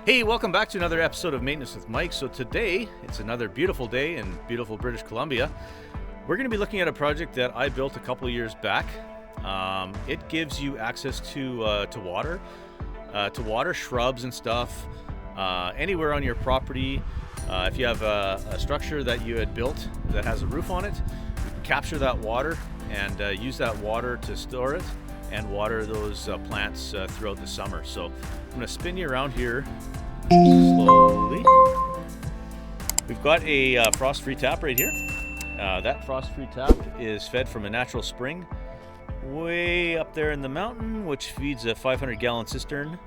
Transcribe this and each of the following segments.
Hey, welcome back to another episode of Maintenance with Mike. So today, it's another beautiful day in beautiful British Columbia. We're going to be looking at a project that I built a couple of years back. It gives you access to water shrubs and stuff anywhere on your property. If you have a structure that you had built that has a roof on it, you can capture that water and use that water to store it and water those plants throughout the summer. So I'm going to spin you around here slowly. We've got a frost-free tap right here. That frost-free tap is fed from a natural spring way up there in the mountain, which feeds a 500-gallon cistern,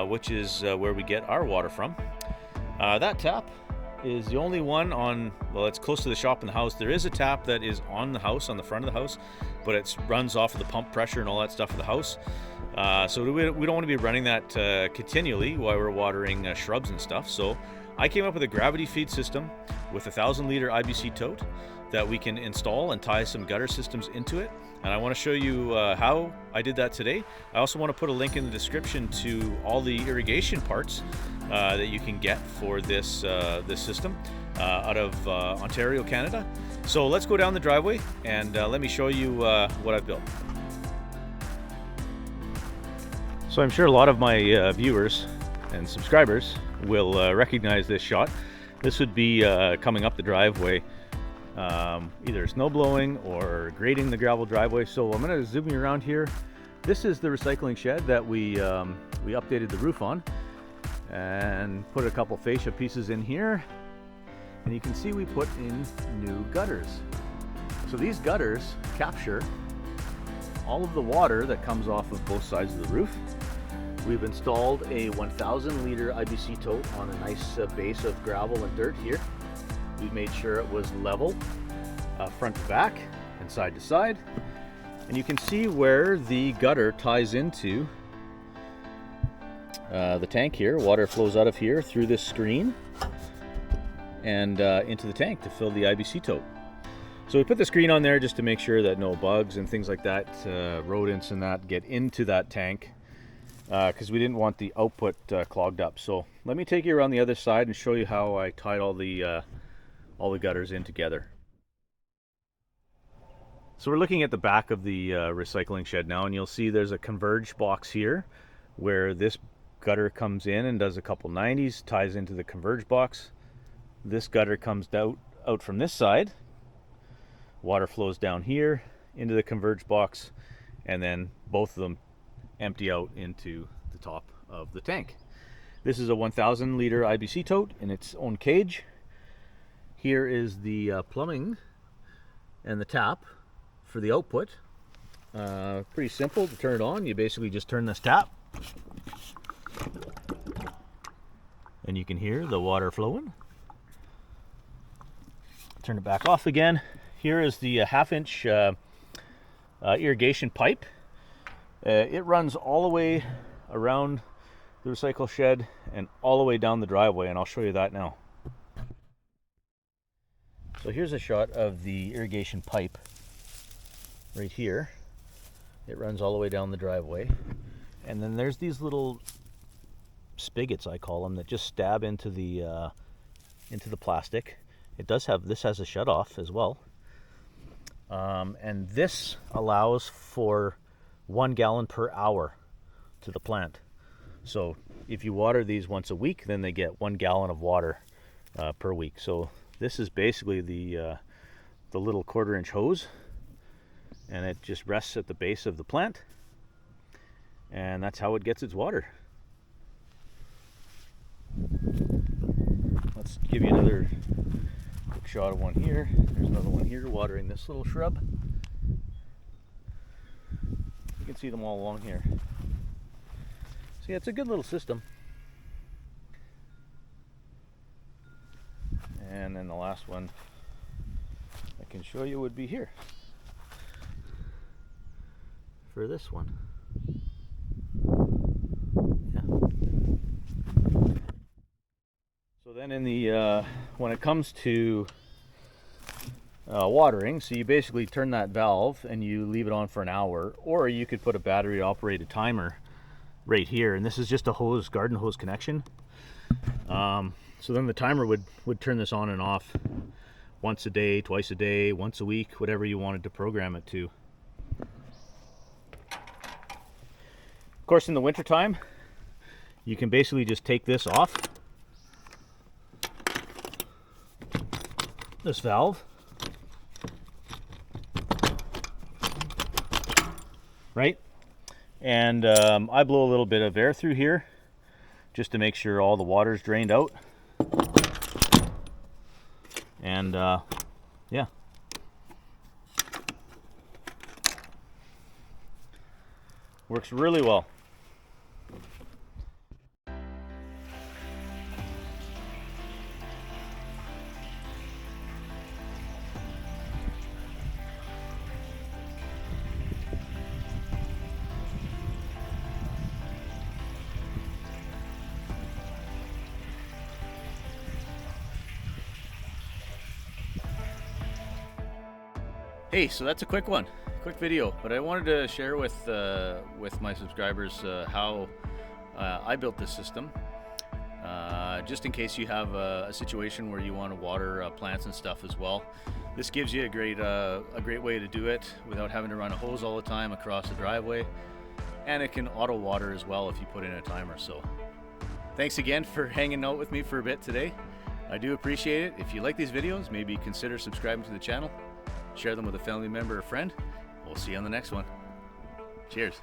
which is where we get our water from. That tap is the only one on, well, it's close to the shop in the house. There is a tap that is on the house, on the front of the house, but it runs off of the pump pressure and all that stuff for the house. So we don't want to be running that continually while we're watering shrubs and stuff. So I came up with a gravity feed system with a 1,000-liter IBC tote that we can install and tie some gutter systems into it. And I want to show you how I did that today. I also want to put a link in the description to all the irrigation parts that you can get for this system out of Ontario, Canada. So let's go down the driveway and let me show you what I've built. So I'm sure a lot of my viewers and subscribers will recognize this shot. This would be coming up the driveway, either snow blowing or grading the gravel driveway. So I'm going to zoom you around here. This is the recycling shed that we updated the roof on and put a couple fascia pieces in here. And you can see we put in new gutters. So these gutters capture all of the water that comes off of both sides of the roof. We've installed a 1,000-liter IBC tote on a nice base of gravel and dirt here. We've made sure it was level front to back and side to side. And you can see where the gutter ties into the tank here. Water flows out of here through this screen and into the tank to fill the IBC tote. So we put the screen on there just to make sure that no bugs and things like that, rodents and that, get into that tank, because we didn't want the output clogged up. So let me take you around the other side and show you how I tied all the gutters in together. So we're looking at the back of the recycling shed now, and you'll see there's a converge box here where this gutter comes in and does a couple 90s, ties into the converge box. This gutter comes out from this side. Water flows down here into the converge box, and then both of them empty out into the top of the tank. This is a 1,000-liter IBC tote in its own cage. Here is the plumbing and the tap for the output. Pretty simple to turn it on. You basically just turn this tap and you can hear the water flowing. Turn it back off again. Here is the half-inch irrigation pipe. It runs all the way around the recycle shed and all the way down the driveway, and I'll show you that now. So here's a shot of the irrigation pipe right here. It runs all the way down the driveway, and then there's these little spigots, I call them, that just stab into the plastic. This has a shut off as well, and this allows for 1 gallon per hour to the plant. So if you water these once a week, then they get 1 gallon of water per week. So this is basically the little 1/4-inch hose, and it just rests at the base of the plant, and that's how it gets its water. Let's give you another quick shot of one here. There's another one here watering this little shrub. You can see them all along here. So yeah, it's a good little system. And then the last one I can show you would be here for this one. Yeah. So then in the when it comes to watering, so you basically turn that valve and you leave it on for an hour, or you could put a battery operated timer right here, and this is just a hose, garden hose connection. So then the timer would turn this on and off once a day, twice a day, once a week, whatever you wanted to program it to. Of course, in the winter time, you can basically just take this off, this valve, right? And I blow a little bit of air through here just to make sure all the water's drained out. And yeah. Works really well. Hey, so that's a quick video, but I wanted to share with my subscribers how I built this system, just in case you have a situation where you want to water plants and stuff as well. This gives you a great way to do it without having to run a hose all the time across the driveway, and it can auto water as well if you put in a timer. So thanks again for hanging out with me for a bit today. I do appreciate it. If you like these videos, maybe consider subscribing to the channel. Share them with a family member or friend. We'll see you on the next one. Cheers.